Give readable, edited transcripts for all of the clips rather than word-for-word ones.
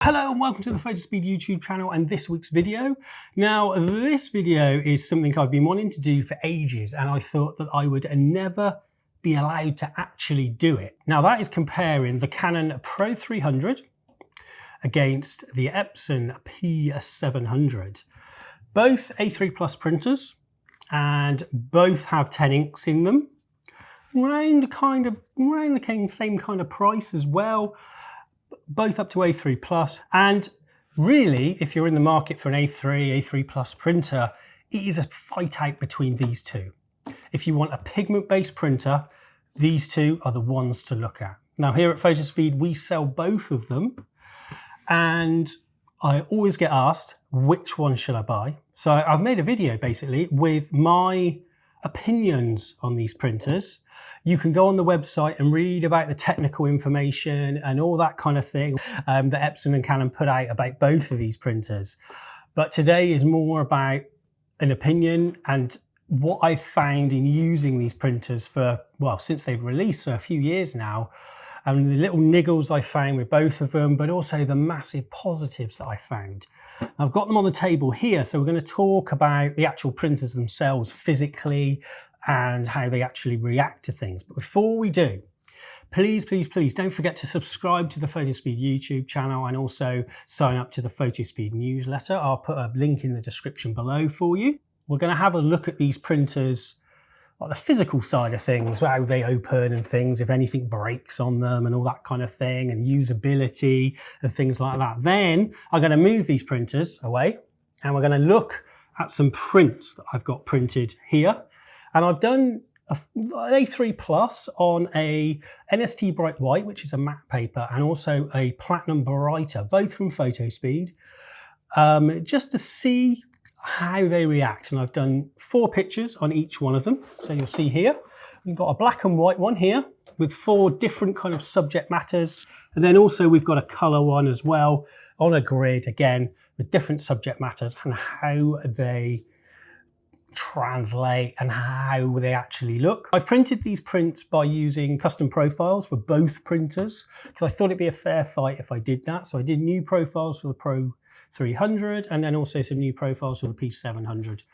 Hello and welcome to the Fotospeed YouTube channel and this week's video. Now this video is something I've been wanting to do for ages and I thought that I would never be allowed to actually do it. Now that is comparing the Canon Pro-300 against the Epson P700. Both A3 Plus printers and both have 10 inks in them. Around the same kind of price as well. Both up to A3 Plus, and really if you're in the market for an A3 Plus printer, it is a fight out between these two. If you want a pigment based printer, these two are the ones to look at. Now here at Fotospeed we sell both of them and I always get asked which one should I buy. So I've made a video basically with my opinions on these printers. You can go on the website and read about the technical information and all that kind of thing that Epson and Canon put out about both of these printers. But today is more about an opinion and what I've found in using these printers for, well, since they've released, so a few years now, and the little niggles I found with both of them, but also the massive positives that I found. I've got them on the table here, so we're going to talk about the actual printers themselves physically and how they actually react to things. But before we do, please don't forget to subscribe to the Fotospeed YouTube channel and also sign up to the Fotospeed newsletter. I'll put a link in the description below for you. We're going to have a look at these printers, like the physical side of things, how they open and things, if anything breaks on them and all that kind of thing, and usability and things like that. Then I'm going to move these printers away and we're going to look at some prints that I've got printed here. And I've done an A3 Plus on a NST Bright White, which is a matte paper, and also a Platinum Brighter, both from Fotospeed, just to see how they react. And I've done 4 pictures on each one of them. So you'll see here, we've got a black and white one here with 4 different kind of subject matters. And then also we've got a color one as well on a grid, again, with different subject matters and how they translate and how they actually look. I've printed these prints by using custom profiles for both printers because I thought it'd be a fair fight if I did that. So I did new profiles for the Pro-300 and then also some new profiles for the P700.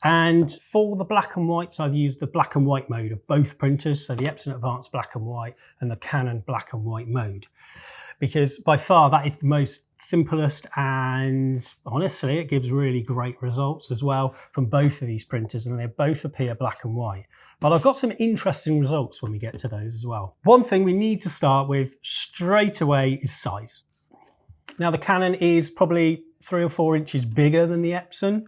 And for the black and whites, I've used the black and white mode of both printers, so the Epson Advanced Black and White and the Canon Black and White mode. Because by far that is the most simplest and honestly it gives really great results as well from both of these printers, and they both appear black and white. But I've got some interesting results when we get to those as well. One thing we need to start with straight away is size. Now the Canon is probably 3 or 4 inches bigger than the Epson.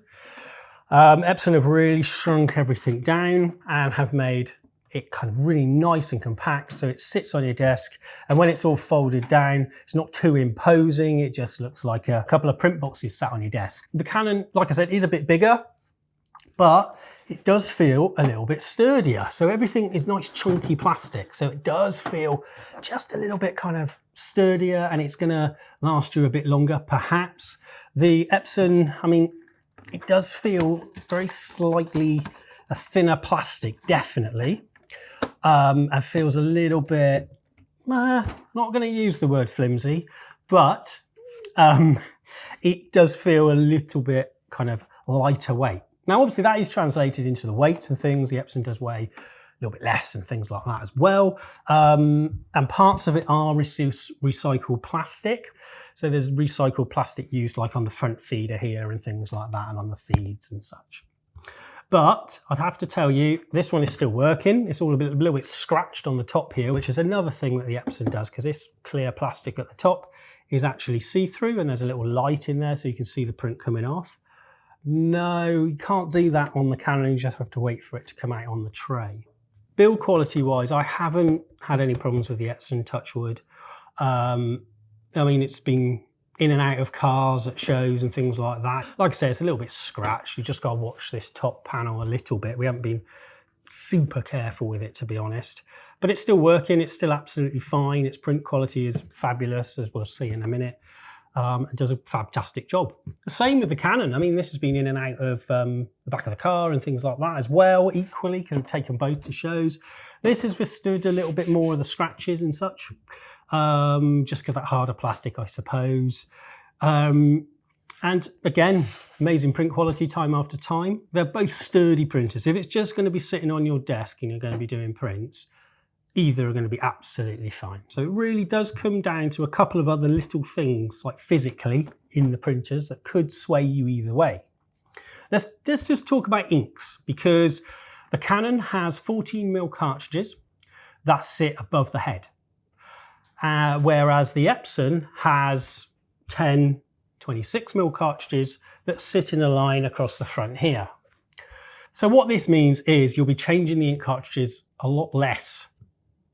Epson have really shrunk everything down and have made it kind of really nice and compact, so it sits on your desk, and when it's all folded down, it's not too imposing. It just looks like a couple of print boxes sat on your desk. The Canon, like I said, is a bit bigger, but it does feel a little bit sturdier. So everything is nice chunky plastic, so it does feel just a little bit kind of sturdier, and it's gonna last you a bit longer, perhaps. The Epson, I mean, it does feel very slightly a thinner plastic, definitely. It feels a little bit, not going to use the word flimsy, but it does feel a little bit kind of lighter weight. Now, obviously that is translated into the weights and things. The Epson does weigh a little bit less and things like that as well. And parts of it are recycled plastic. So there's recycled plastic used like on the front feeder here and things like that, and on the feeds and such. But I'd have to tell you, this one is still working. It's all a little bit scratched on the top here, which is another thing that the Epson does, because this clear plastic at the top is actually see-through and there's a little light in there so you can see the print coming off. No, you can't do that on the Canon, you just have to wait for it to come out on the tray. Build quality wise, I haven't had any problems with the Epson, touch wood. I mean, it's been in and out of cars at shows and things like that. Like I say, it's a little bit scratched. You just got to watch this top panel a little bit. We haven't been super careful with it, to be honest. But it's still working. It's still absolutely fine. Its print quality is fabulous, as we'll see in a minute. It does a fantastic job. The same with the Canon. I mean, this has been in and out of the back of the car and things like that as well, equally, can have taken both to shows. This has withstood a little bit more of the scratches and such. just because that harder plastic, I suppose. And again, amazing print quality time after time. They're both sturdy printers. If it's just going to be sitting on your desk and you're going to be doing prints, either are going to be absolutely fine. So it really does come down to a couple of other little things, like physically in the printers, that could sway you either way. Let's just talk about inks, because the Canon has 14mm cartridges that sit above the head, whereas the Epson has 10 26mm cartridges that sit in a line across the front here. So what this means is you'll be changing the ink cartridges a lot less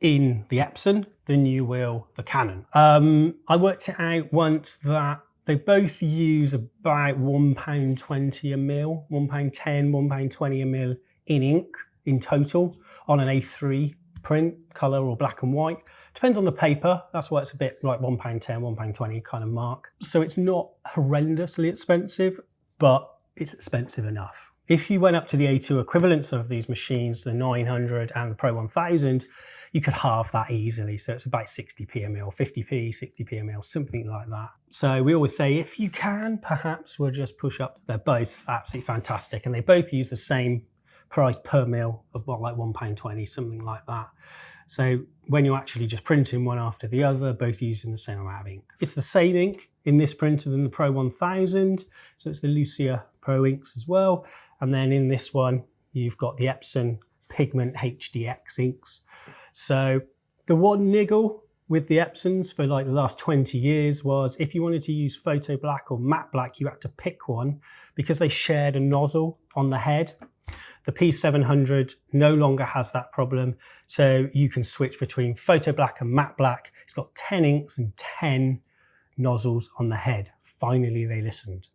in the Epson than you will the Canon. I worked it out once that they both use about £1.20 a mil, £1.10, £1.20 a mil in ink in total on an A3 print, colour or black and white. Depends on the paper. That's why it's a bit like £1.10, £1.20 kind of mark. So it's not horrendously expensive, but it's expensive enough. If you went up to the A2 equivalents of these machines, the 900 and the Pro-1000, you could halve that easily. So it's about 60p a mil, 50p, 60p a mil, something like that. So we always say, if you can, perhaps we'll just push up. They're both absolutely fantastic, and they both use the same price per mil of what, like £1.20, something like that. So when you're actually just printing one after the other, both using the same amount of ink. It's the same ink in this printer than the Pro-1000, so it's the Lucia Pro inks as well. And then in this one, you've got the Epson Pigment HDX inks. So the one niggle with the Epsons for like the last 20 years was if you wanted to use photo black or matte black, you had to pick one because they shared a nozzle on the head. The P700 no longer has that problem, so you can switch between photo black and matte black. It's got 10 inks and 10 nozzles on the head. Finally, they listened.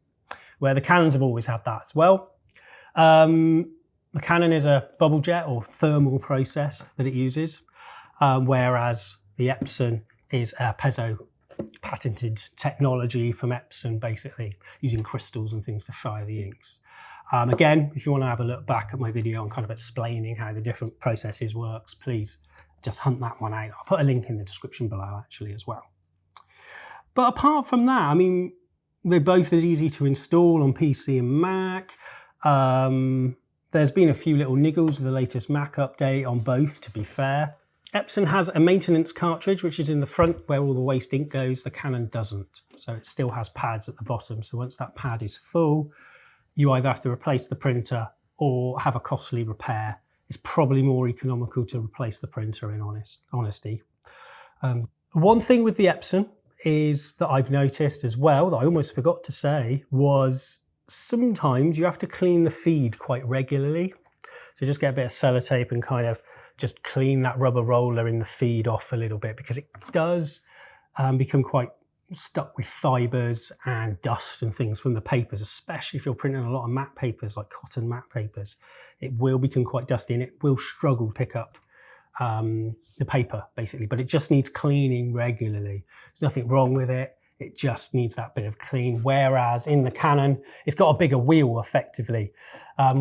Where the Canons have always had that as well. The Canon is a bubble jet or thermal process that it uses, whereas the Epson is a piezo patented technology from Epson, basically using crystals and things to fire the inks. Again, if you want to have a look back at my video on kind of explaining how the different processes works, please just hunt that one out. I'll put a link in the description below actually as well. But apart from that, I mean, they're both as easy to install on PC and Mac. There's been a few little niggles with the latest Mac update on both, to be fair. Epson has a maintenance cartridge, which is in the front where all the waste ink goes. The Canon doesn't. So it still has pads at the bottom. So once that pad is full, you either have to replace the printer or have a costly repair. It's probably more economical to replace the printer, in honesty. One thing with the Epson is that I've noticed as well, that I almost forgot to say, was sometimes you have to clean the feed quite regularly. So just get a bit of sellotape and kind of just clean that rubber roller in the feed off a little bit, because it does become quite stuck with fibres and dust and things from the papers, especially if you're printing a lot of matte papers, like cotton matte papers. It will become quite dusty and it will struggle to pick up the paper, basically, but it just needs cleaning regularly. There's nothing wrong with it. It just needs that bit of clean. Whereas in the Canon, it's got a bigger wheel, effectively.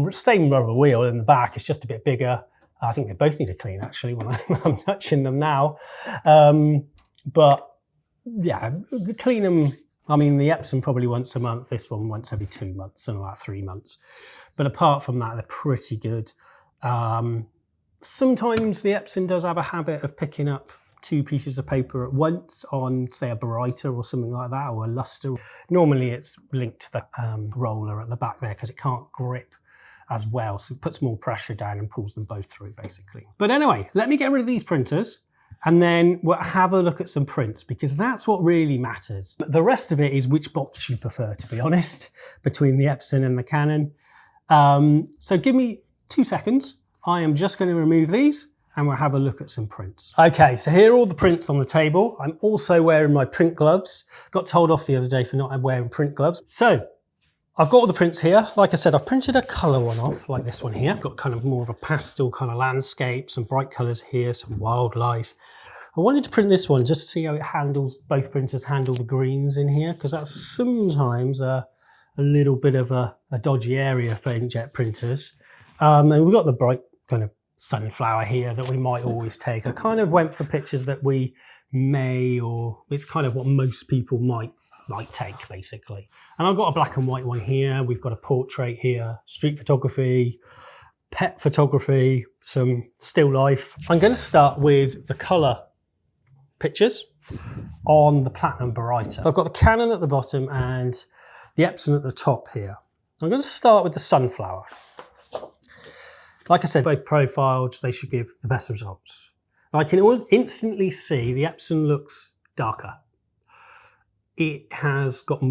Same rubber wheel in the back, it's just a bit bigger. I think they both need a clean, actually, when I'm touching them now. But yeah, clean them. I mean, the Epson probably once a month, this one once every 2 months, and about 3 months. But apart from that, they're pretty good. Sometimes the Epson does have a habit of picking up 2 pieces of paper at once on, say, a brighter or something like that, or a luster. Normally it's linked to the roller at the back there because it can't grip as well, so it puts more pressure down and pulls them both through, basically. But anyway, let me get rid of these printers and then we'll have a look at some prints, because that's what really matters. The rest of it is which box you prefer, to be honest, between the Epson and the Canon. So give me 2 seconds. I am just going to remove these and we'll have a look at some prints. Okay, so here are all the prints on the table. I'm also wearing my print gloves. Got told off the other day for not wearing print gloves. So I've got all the prints here. Like I said, I've printed a colour one off, like this one here. Got kind of more of a pastel kind of landscape, some bright colours here, some wildlife. I wanted to print this one just to see how it handles, both printers handle the greens in here, because that's sometimes a little bit of a dodgy area for inkjet printers. And we've got the bright kind of sunflower here that we might always take. I kind of went for pictures that we may, or it's kind of what most people might take basically. And I've got a black and white one here. We've got a portrait here, street photography, pet photography, some still life. I'm going to start with the color pictures on the Platinum Baryta. I've got the Canon at the bottom and the Epson at the top here. I'm going to start with the sunflower. Like I said, both profiles, they should give the best results. I can always instantly see the Epson looks darker. It has got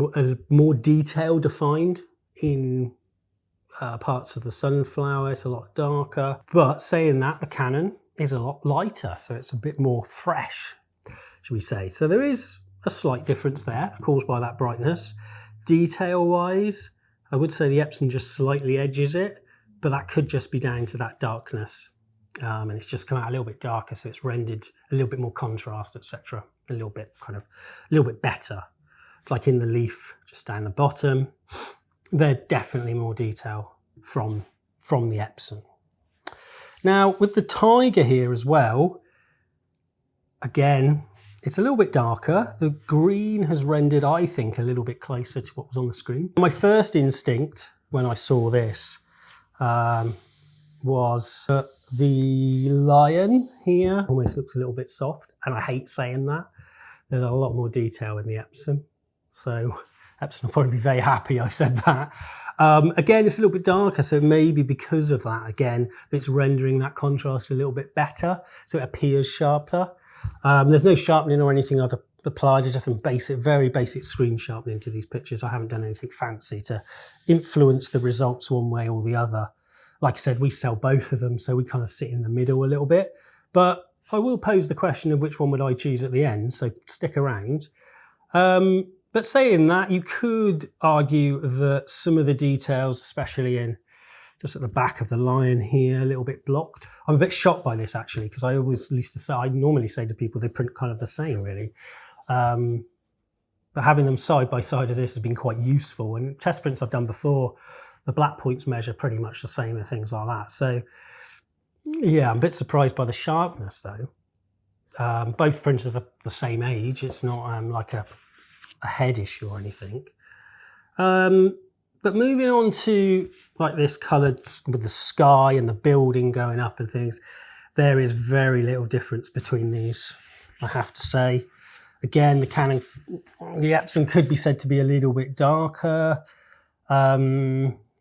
more detail defined in parts of the sunflower. It's a lot darker. But saying that, the Canon is a lot lighter, so it's a bit more fresh, should we say. So there is a slight difference there caused by that brightness. Detail-wise, I would say the Epson just slightly edges it, but that could just be down to that darkness. And it's just come out a little bit darker, so it's rendered a little bit more contrast, etc. A little bit better. Like in the leaf, just down the bottom, there's definitely more detail from the Epson. Now with the Tiger here as well, again, it's a little bit darker. The green has rendered, I think, a little bit closer to what was on the screen. My first instinct when I saw this was the lion here almost looks a little bit soft, and I hate saying that. There's a lot more detail in the Epson, so Epson will probably be very happy I said that. Again, it's a little bit darker, so maybe because of that, again, it's rendering that contrast a little bit better, so it appears sharper. There's no sharpening or anything I've applied, it's just some basic, very basic screen sharpening to these pictures. I haven't done anything fancy to influence the results one way or the other. Like I said, we sell both of them, so we kind of sit in the middle a little bit. But I will pose the question of which one would I choose at the end, so stick around. But saying that, you could argue that some of the details, especially in just at the back of the lion here, a little bit blocked. I'm a bit shocked by this actually, because I normally say to people they print kind of the same really. But having them side by side as this has been quite useful, and test prints I've done before, the black points measure pretty much the same and things like that. So yeah, I'm a bit surprised by the sharpness though. Both printers are the same age. It's not like a head issue or anything. But moving on to like this coloured with the sky and the building going up and things, there is very little difference between these, I have to say. Again, the Epson could be said to be a little bit darker.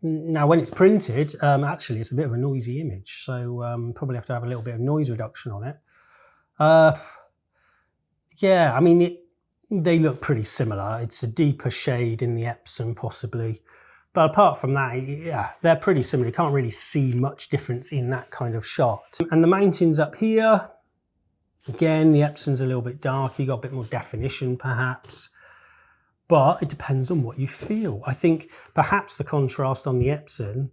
Now, when it's printed, actually, it's a bit of a noisy image, so probably have to have a little bit of noise reduction on it. Yeah, I mean, they look pretty similar. It's a deeper shade in the Epson, possibly. But apart from that, yeah, they're pretty similar. You can't really see much difference in that kind of shot. And the mountains up here, again, the Epson's a little bit dark. You got a bit more definition, perhaps. But it depends on what you feel. I think perhaps the contrast on the Epson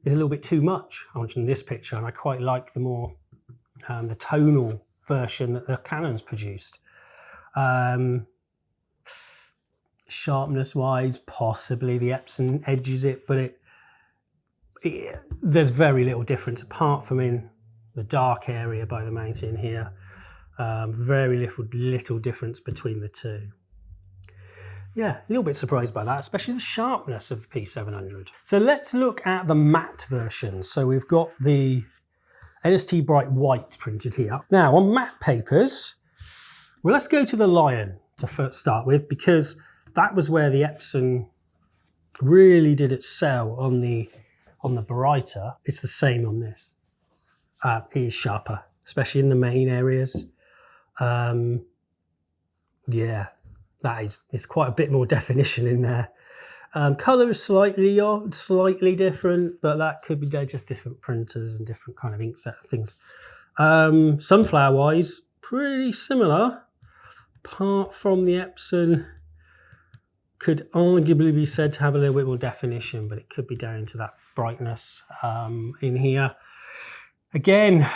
is a little bit too much. I mentioned this picture, and I quite like the more the tonal version that the Canon's produced. Sharpness wise, possibly the Epson edges it, but there's very little difference apart from in the dark area by the mountain here. Very little difference between the two. Yeah, a little bit surprised by that, especially the sharpness of the P700. So let's look at the matte version. So we've got the NST Bright White printed here. Now on matte papers, well, let's go to the Lion to first start with, because that was where the Epson really did its sell on the Baryta. It's the same on this. It is sharper, especially in the main areas. Yeah, it's quite a bit more definition in there. Colour is slightly different, but that could be just different printers and different kind of ink set things. Sunflower wise, pretty similar, apart from the Epson could arguably be said to have a little bit more definition, but it could be down to that brightness in here. Again,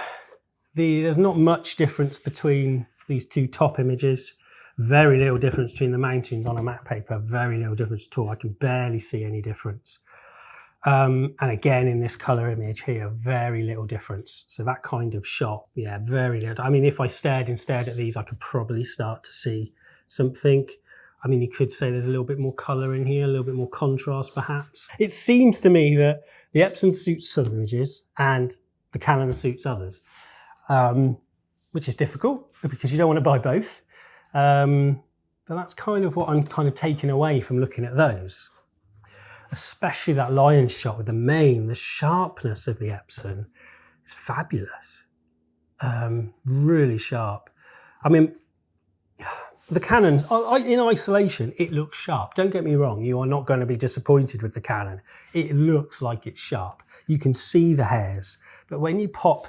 there's not much difference between these two top images. Very little difference between the mountains on a matte paper, very little difference at all. I can barely see any difference. And again, in this color image here, very little difference. So that kind of shot, yeah, very little. I mean, if I stared at these, I could probably start to see something. I mean, you could say there's a little bit more color in here, a little bit more contrast perhaps. It seems to me that the Epson suits some images and the Canon suits others, which is difficult because you don't want to buy both. But that's kind of what I'm kind of taking away from looking at those. Especially that lion shot with the sharpness of the Epson is fabulous. Really sharp. I mean, the Canon, in isolation, it looks sharp. Don't get me wrong, you are not going to be disappointed with the Canon. It looks like it's sharp. You can see the hairs, but when you pop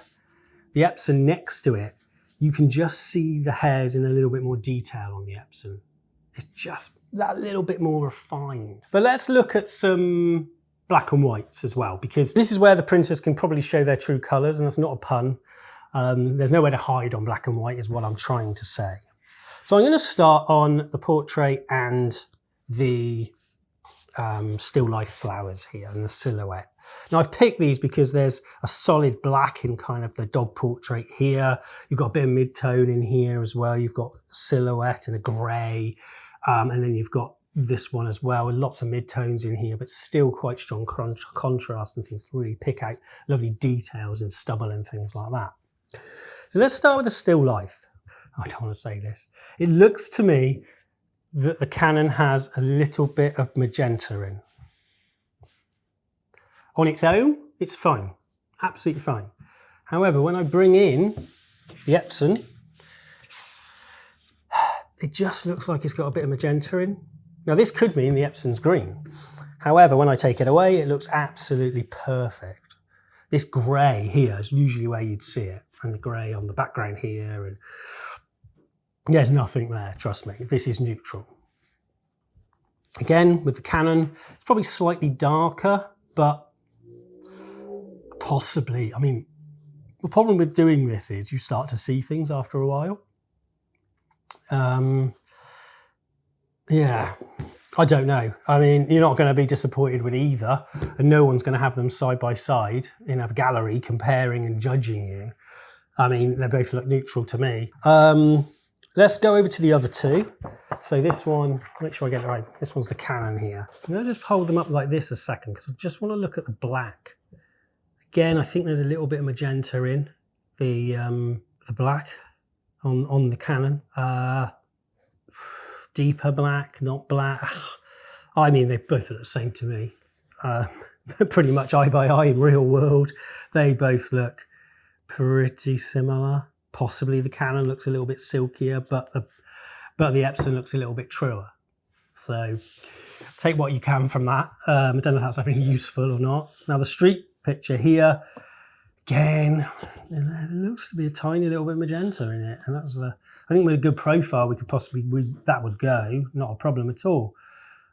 the Epson next to it, you can just see the hairs in a little bit more detail on the Epson. It's just that little bit more refined. But let's look at some black and whites as well, because this is where the printers can probably show their true colors, and that's not a pun. There's nowhere to hide on black and white is what I'm trying to say. So I'm going to start on the portrait and the still life flowers here and the silhouette. Now I've picked these because there's a solid black in kind of the dog portrait here. You've got a bit of mid-tone in here as well. You've got silhouette and a grey, and then you've got this one as well, with lots of mid-tones in here, but still quite strong contrast and things to really pick out lovely details in stubble and things like that. So let's start with the still life. I don't want to say this. It looks to me that the Canon has a little bit of magenta in. On its own, it's fine, absolutely fine. However, when I bring in the Epson, it just looks like it's got a bit of magenta in. Now this could mean the Epson's green. However, when I take it away, it looks absolutely perfect. This grey here is usually where you'd see it, and the grey on the background here, and there's nothing there, trust me. This is neutral. Again, with the Canon, it's probably slightly darker, but possibly, I mean, the problem with doing this is you start to see things after a while. Yeah, I don't know. I mean, you're not going to be disappointed with either, and no one's going to have them side by side in a gallery comparing and judging you. I mean, they both look neutral to me. Let's go over to the other two. So this one, make sure I get it right. This one's the Canon here. I'm going to just hold them up like this a second because I just want to look at the black. Again, I think there's a little bit of magenta in the black on the Canon. Deeper black, not black. I mean, they both look the same to me. Pretty much eye by eye in real world. They both look pretty similar. Possibly the Canon looks a little bit silkier, but the Epson looks a little bit truer. So take what you can from that. I don't know if that's something useful or not. Now the street picture here, again, there looks to be a tiny little bit of magenta in it, and that's I think with a good profile we could possibly that would go, not a problem at all.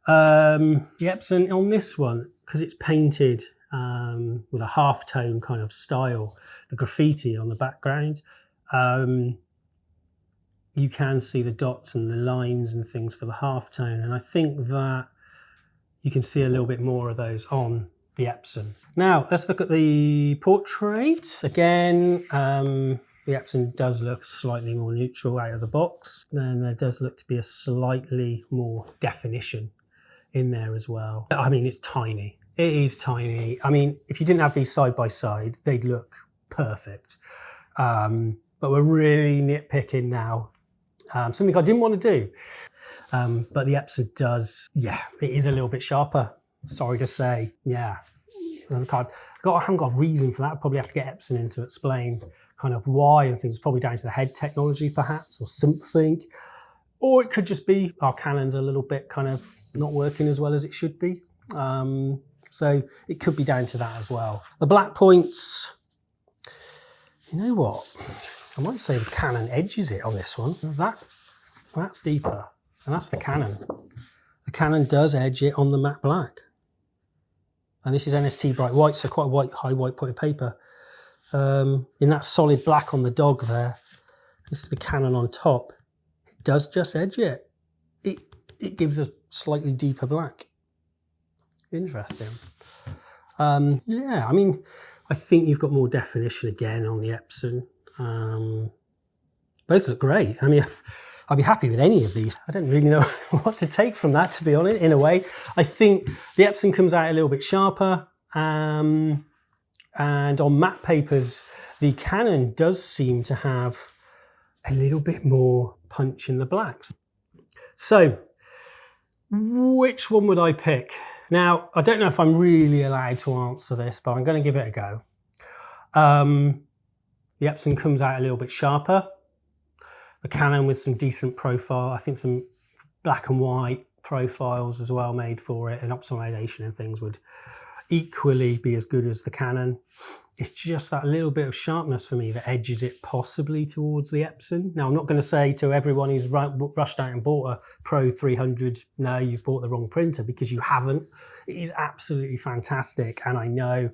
The Epson on this one, because it's painted with a half-tone kind of style, the graffiti on the background, you can see the dots and the lines and things for the halftone, and I think that you can see a little bit more of those on the Epson. Now let's look at the portrait. Again, the Epson does look slightly more neutral out of the box, and there does look to be a slightly more definition in there as well. I mean, it's tiny. It is tiny. I mean, if you didn't have these side by side, they'd look perfect. But we're really nitpicking now. Something I didn't want to do. But the Epson does, yeah, it is a little bit sharper. Sorry to say, yeah. I haven't got a reason for that. I'd probably have to get Epson in to explain kind of why and things. It's probably down to the head technology perhaps, or something. Or it could just be our Canon's a little bit kind of not working as well as it should be. So it could be down to that as well. The black points, you know what? I might say the Canon edges it on this one. That's deeper, and that's the Canon. The Canon does edge it on the matte black. And this is NST bright white, so quite a white, high white point of paper. In that solid black on the dog there, this is the Canon on top. It does just edge it. It gives a slightly deeper black. Interesting. Yeah, I mean, I think you've got more definition again on the Epson. Both look great. I mean, I'd be happy with any of these. I don't really know what to take from that, to be honest, in a way. I think the Epson comes out a little bit sharper. And on matte papers, the Canon does seem to have a little bit more punch in the blacks. So, which one would I pick? Now, I don't know if I'm really allowed to answer this, but I'm going to give it a go. The Epson comes out a little bit sharper. The Canon with some decent profile, I think some black and white profiles as well made for it, and optimization and things would equally be as good as the Canon. It's just that little bit of sharpness for me that edges it possibly towards the Epson. Now, I'm not going to say to everyone who's rushed out and bought a Pro-300, no, you've bought the wrong printer, because you haven't. It is absolutely fantastic, and I know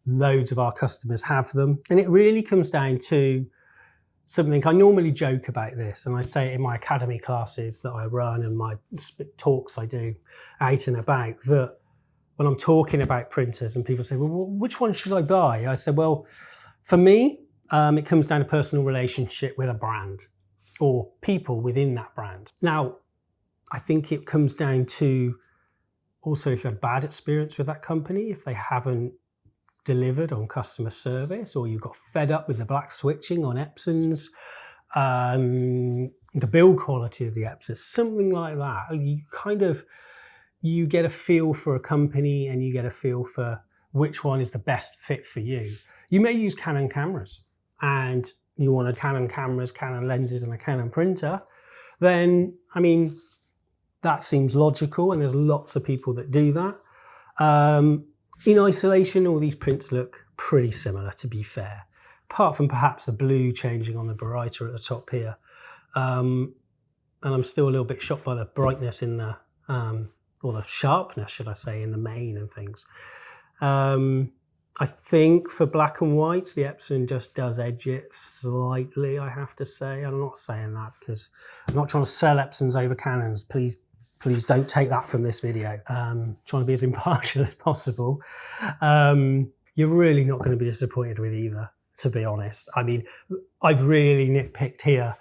loads of our customers have them. And it really comes down to something, I normally joke about this, and I say it in my academy classes that I run and my talks I do out and about, that when I'm talking about printers and people say, well, which one should I buy? I said, well, for me, it comes down to personal relationship with a brand or people within that brand. Now, I think it comes down to also if you had a bad experience with that company, if they haven't delivered on customer service, or you got fed up with the black switching on Epsons, the build quality of the Epsons, something like that. You get a feel for a company, and you get a feel for which one is the best fit for you. You may use Canon cameras, and you want a Canon cameras, Canon lenses, and a Canon printer. Then, I mean, that seems logical, and there's lots of people that do that. In isolation, all these prints look pretty similar, to be fair, apart from perhaps the blue changing on the barometer at the top here. And I'm still a little bit shocked by the brightness in the, or the sharpness, should I say, in the main and things. I think for black and whites, the Epson just does edge it slightly, I have to say. I'm not saying that because I'm not trying to sell Epsons over Canons. Please don't take that from this video. Trying to be as impartial as possible. You're really not going to be disappointed with either, to be honest. I mean, I've really nitpicked here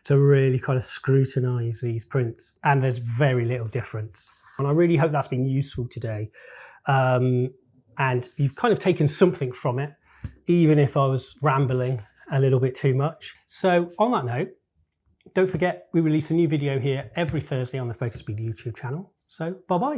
to really kind of scrutinize these prints, and there's very little difference. And I really hope that's been useful today. And you've kind of taken something from it, even if I was rambling a little bit too much. So on that note, don't forget we release a new video here every Thursday on the Fotospeed YouTube channel. So bye-bye.